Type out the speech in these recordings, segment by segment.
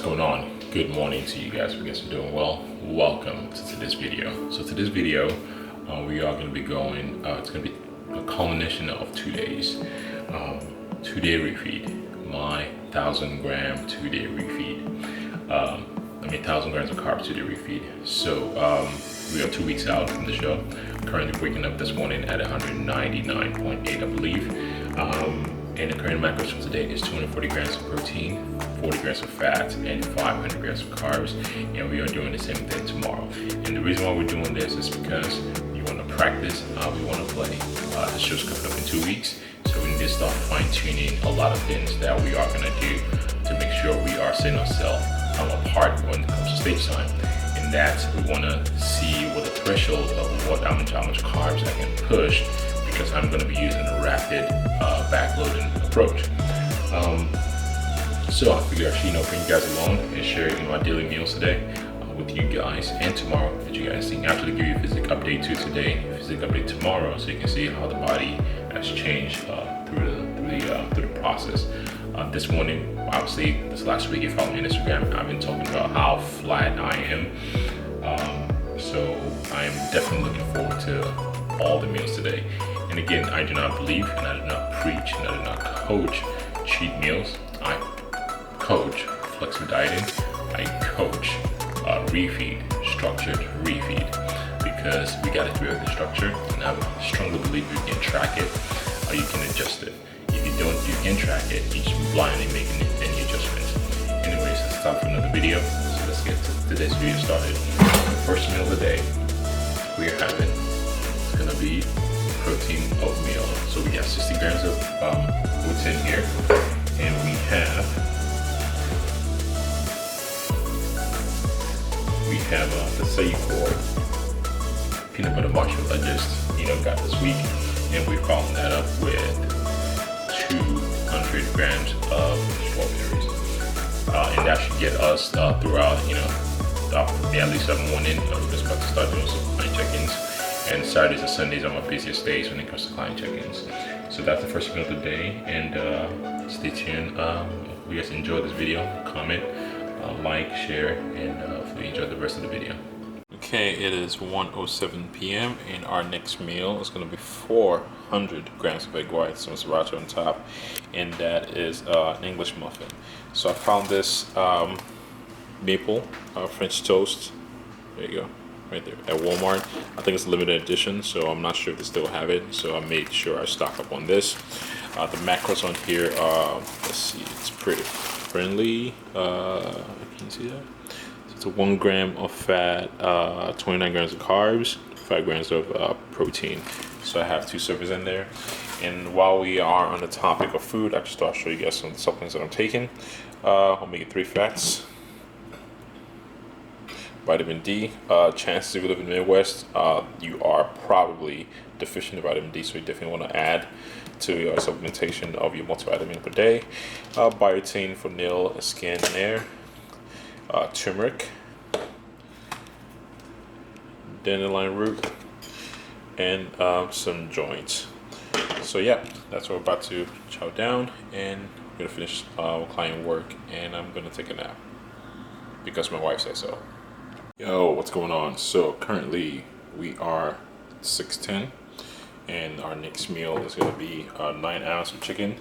going on? Good morning to you guys. You guys are doing well. Welcome to this video. So to this video, we are going to be going, it's going to be a culmination of 2 days. 2-day refeed. My 1,000 gram 2-day refeed. 1,000 grams of carbs 2-day refeed. So we are 2 weeks out from the show. Currently waking up this morning at 199.8, I believe. And the current macros for today is 240 grams of protein, 40 grams of fat, and 500 grams of carbs. And we are doing the same thing tomorrow. And the reason why we're doing this is because we want to practice, we want to play. The show's coming up in 2 weeks, so we need to start fine-tuning a lot of things that we are going to do to make sure we are setting ourselves apart when it comes to stage time. And that we want to see what the threshold of how much carbs I can push, because I'm going to be using a rapid backloading approach. So I figure I should bring you guys along and share my daily meals today with you guys, and tomorrow that you guys see. Actually give you a physical update to today, physical update tomorrow, so you can see how the body has changed through the process. This morning, obviously, this last week, if you follow me on Instagram, I've been talking about how flat I am. So I'm definitely looking forward to all the meals today. And again, I do not believe, and I do not preach, and I do not coach cheat meals. I coach flexible dieting. I coach refeed, structured refeed, because we got to do the structure, and I strongly believe you can track it, or you can adjust it. If you don't, you can track it. You just blindly making any adjustments. Anyways, it's time for another video. So let's get today's video started. The first meal of the day we are having is gonna be protein oatmeal. So we got 60 grams of what's in here, and we have the Safeway peanut butter marshmallow I just got this week, and we followed that up with 200 grams of strawberries, and that should get us throughout at least 7 morning. I'm just about to start doing some client check-ins, and Saturdays and Sundays are my busiest days when it comes to client check-ins. So that's the first meal of the day, and stay tuned. If you guys enjoyed this video, comment, like, share, and hopefully enjoy the rest of the video. Okay, it is 1:07 p.m. and our next meal is going to be 400 grams of egg whites, some sriracha on top, and that is an English muffin. So I found this maple French toast. There you go, right there at Walmart. I think it's a limited edition, so I'm not sure if they still have it. So I made sure I stock up on this. The macros on here, let's see, it's pretty friendly. Can you see that? It's 1 gram of fat, 29 grams of carbs, 5 grams of protein. So I have 2 servings in there. And while we are on the topic of food, I just thought I'd show you guys some of the supplements that I'm taking. Omega-3 fats, vitamin D. Chances if you live in the Midwest, you are probably deficient in vitamin D, so you definitely want to add to your supplementation of your multivitamin per day. Biotin for nail, skin, and hair. Turmeric, dandelion root, and some joints. So yeah, that's what we're about to chow down, and I'm gonna finish client work, and I'm gonna take a nap because my wife said so. Yo, what's going on? So currently we are 6:10, and our next meal is gonna be 9 ounces of chicken,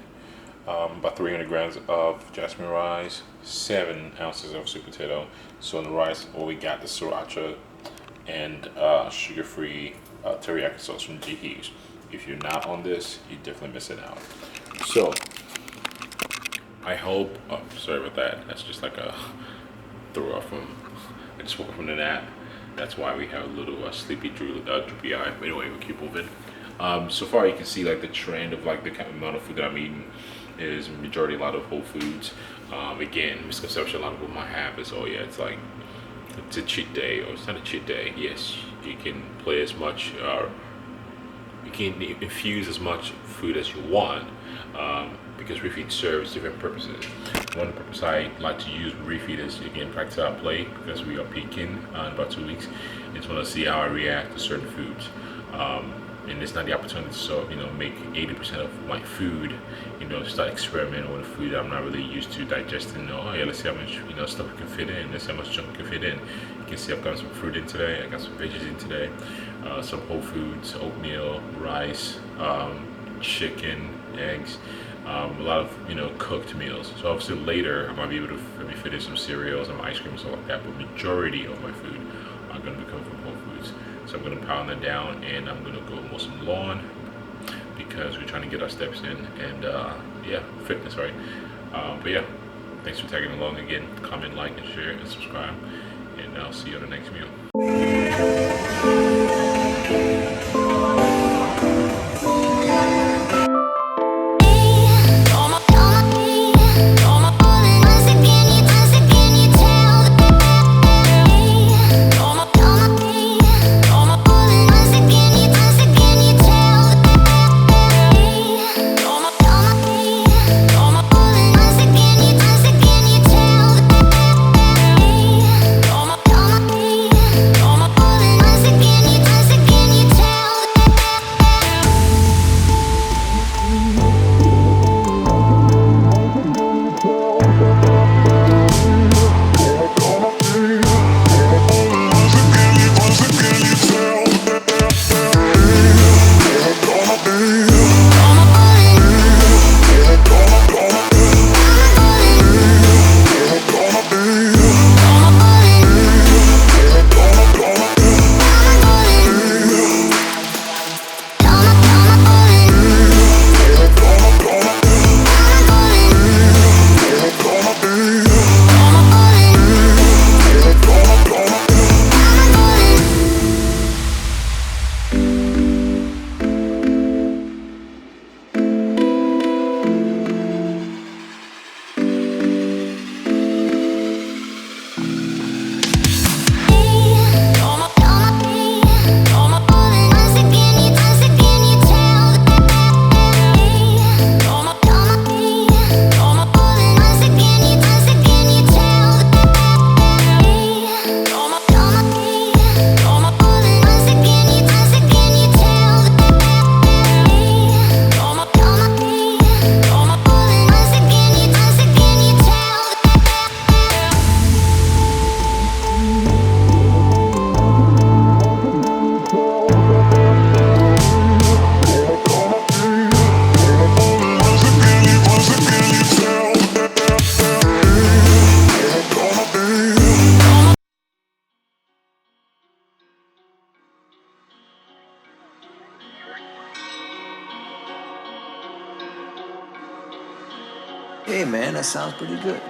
about 300 grams of jasmine rice, 7 ounces of sweet potato. So on the rice, we got the sriracha and sugar-free teriyaki sauce from G. Hughes. If you're not on this, you're definitely missing out. So I hope, sorry about that. That's just like a throw off from, I just woke up from the nap. That's why we have a little sleepy, droopy eye. But anyway, we'll keep moving. So far you can see like the trend of like the kind of amount of food that I'm eating is majority a lot of whole foods. Again, misconception a lot of people might have is, oh yeah, it's like it's a cheat day, or it's not a cheat day. Yes, you can play as much, you can infuse as much food as you want, because refeed serves different purposes. One purpose I like to use refeed is, again, practice out play, because we are peaking in about 2 weeks. I just want to see how I react to certain foods. and it's not the opportunity to sort of, you know, make 80% of my food, you know, start experimenting with food that I'm not really used to digesting. Oh yeah, let's see how much, you know, stuff we can fit in. Let's see how much junk we can fit in. You can see I've got some fruit in today. I got some veggies in today, some whole foods, oatmeal, rice, chicken, eggs, a lot of, you know, cooked meals. So obviously later I might be able to maybe fit in some cereals and ice cream and stuff like that, but majority of my food are going to be coming from whole foods. So I'm going to pound that down, and I'm going to go mow some lawn because we're trying to get our steps in, and yeah, fitness, right? But yeah, thanks for tagging along again. Comment, like, and share, and subscribe, and I'll see you on the next meal. Hey man, that sounds pretty good.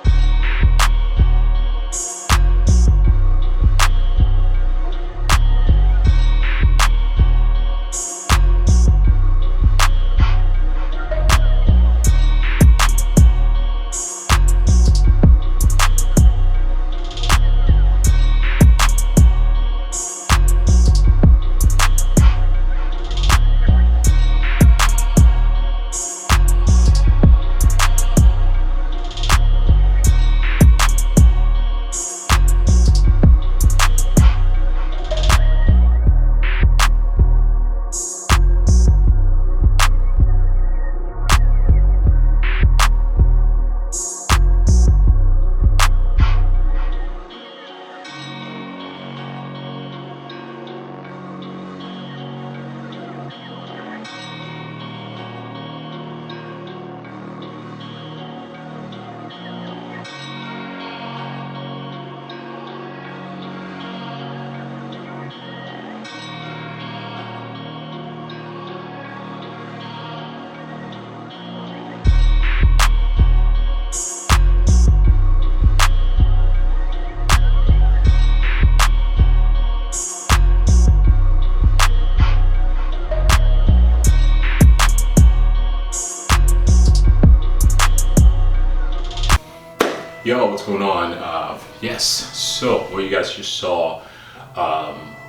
Yo, what's going on? Yes, so what you guys just saw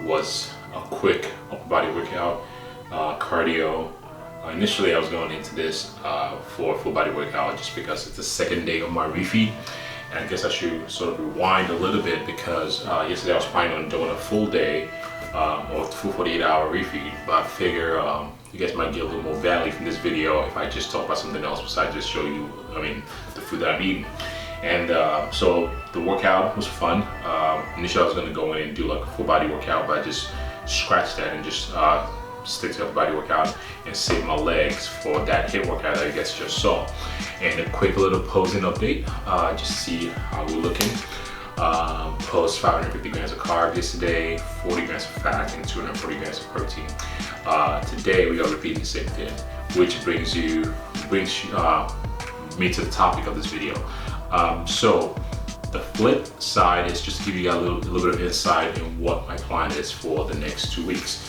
was a quick upper body workout, cardio. Initially I was going into this for a full body workout just because it's the second day of my refeed, And I guess I should sort of rewind a little bit because yesterday I was planning on doing a full day or full 48-hour refeed, but I figure you guys might get a little more value from this video if I just talk about something else besides just show you, the food that I'm eating. And so the workout was fun. Initially I was going to go in and do like a full body workout, but I just scratched that and just stick to a body workout and save my legs for that HIIT workout that you guys just saw. And a quick little posing update, just see how we're looking. Post 550 grams of carbs yesterday, 40 grams of fat, and 240 grams of protein. Today we are repeating the same thing, which brings me to the topic of this video. So the flip side is just to give you guys a little bit of insight in what my plan is for the next 2 weeks.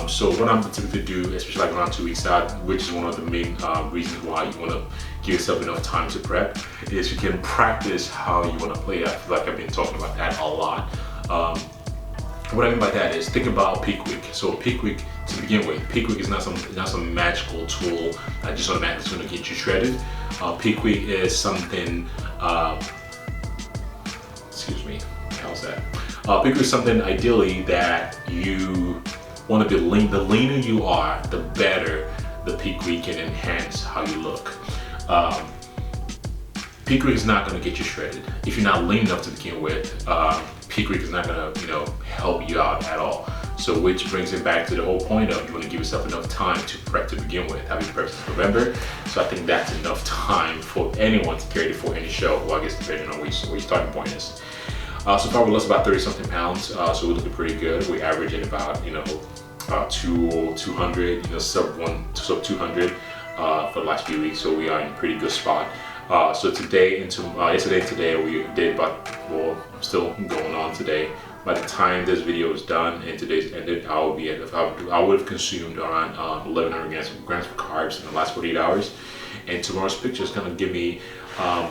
So what I'm typically do, especially like around 2 weeks out, which is one of the main reasons why you want to give yourself enough time to prep, is you can practice how you want to play. I feel like I've been talking about that a lot. What I mean by that is think about peak week. So peak week, to begin with, peak week is not some magical tool that just automatically going to get you shredded. Peak week is something. Excuse me. How's that? Peak week is something ideally that you want to be lean. The leaner you are, the better the peak week can enhance how you look. Peak week is not going to get you shredded. If you're not lean enough to begin with, peak week is not going to, help you out at all. So which brings it back to the whole point of you want to give yourself enough time to prep to begin with. Having prepped since November, so I think that's enough time for anyone to carry it for any show. Well, I guess depending on what your starting point is. So far we lost about 30 something pounds, so we're looking pretty good. We average at about 200, sub 200 for the last few weeks, so we are in a pretty good spot. So today and yesterday and today we did I'm still going on today. By the time this video is done and today's ended, I would have consumed around 1100 grams of carbs in the last 48 hours. And tomorrow's picture is going to give me a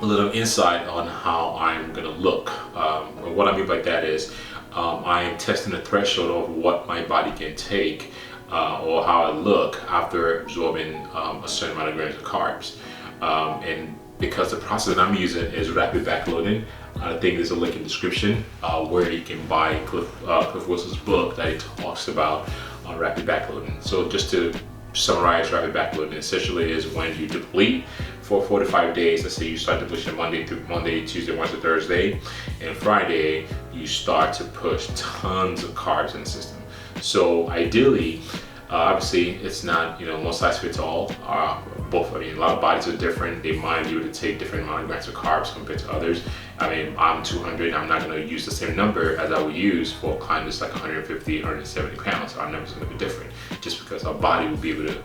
little insight on how I'm going to look. And what I mean by that is I am testing the threshold of what my body can take or how I look after absorbing a certain amount of grams of carbs. And because the process that I'm using is rapid backloading, I think there's a link in the description where you can buy Cliff Wilson's book that he talks about rapid backloading. So just to summarize, rapid backloading essentially is when you deplete for 4 to 5 days. Let's say you start depletion Monday, Tuesday, Wednesday, Thursday, and Friday you start to push tons of carbs in the system. So ideally, obviously it's not one size fits all. A lot of bodies are different. They might be able to take different amount of grams of carbs compared to others. I'm 200. I'm not going to use the same number as I would use for a client that's like 150, 170 pounds. Our numbers are going to be different, just because our body will be able to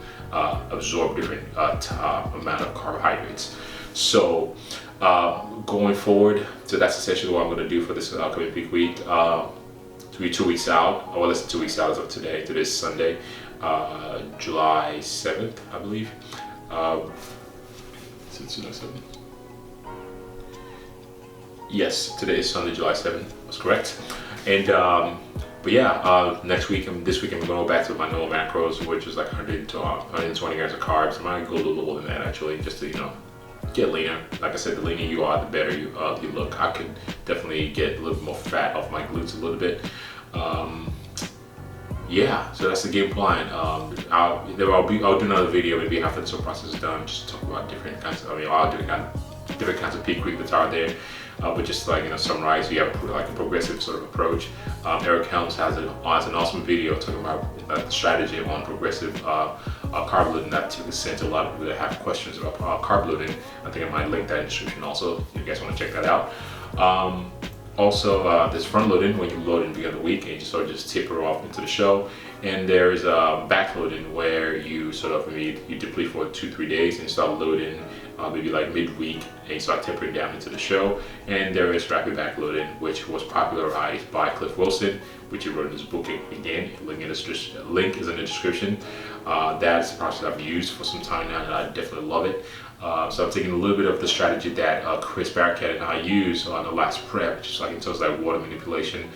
absorb different amount of carbohydrates. So going forward, so that's essentially what I'm going to do for this upcoming peak week. To be 2 weeks out, well, less than 2 weeks out as of today. Today's Sunday, July 7th, I believe. Is it July 7th? Yes, today is Sunday, July 7th. That's correct. And but yeah, this week I'm going to go back to my normal macros, which is like 120 grams of carbs. I might go a little lower than that actually, just to get leaner. Like I said, the leaner you are, the better you look. I could definitely get a little bit more fat off my glutes a little bit. Yeah, so that's the game plan. I'll do another video maybe after this whole process is done, just talk about different kinds of different kinds of peak week that are there. But just summarize, we have like a progressive sort of approach. Eric Helms has an awesome video talking about the strategy on progressive carb loading that typically sent to a lot of people that have questions about carb loading. I think I might link that in the description also if you guys want to check that out. Also, there's front loading when you load in the beginning of the week and you sort of just taper off into the show. And there's back loading where you sort of you deplete for 2-3 days and start loading maybe like midweek and you start tapering down into the show. And there is rapid backloading, which was popularized by Cliff Wilson, which he wrote in his book again. Link is in the description. That's a process I've used for some time now and I definitely love it. So I'm taking a little bit of the strategy that Chris Barricade and I use on the last prep, just like in terms of like water manipulation.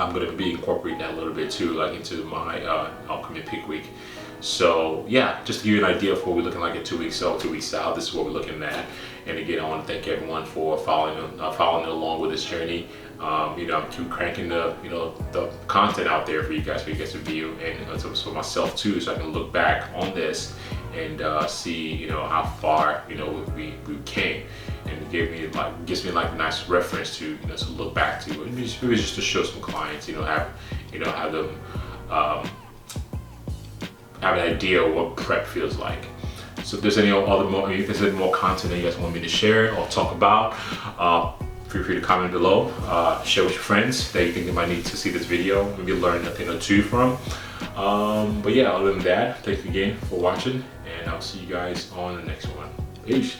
I'm gonna be incorporating that a little bit too, like into my upcoming peak week. So yeah, just to give you an idea of what we're looking like in 2 weeks out, 2 weeks out. This is what we're looking at. And again, I want to thank everyone for following along with this journey. You know, I'm keep cranking the the content out there for you guys to view, and for myself too, so I can look back on this and see how far we came, and it gives me like a nice reference to to look back to, maybe just to show some clients, have them have an idea of what prep feels like. So if there's any more content that you guys want me to share or talk about, feel free to comment below. Share with your friends that you think they might need to see this video, maybe learn a thing or two from. But yeah, other than that, thank you again for watching, and I'll see you guys on the next one. Peace.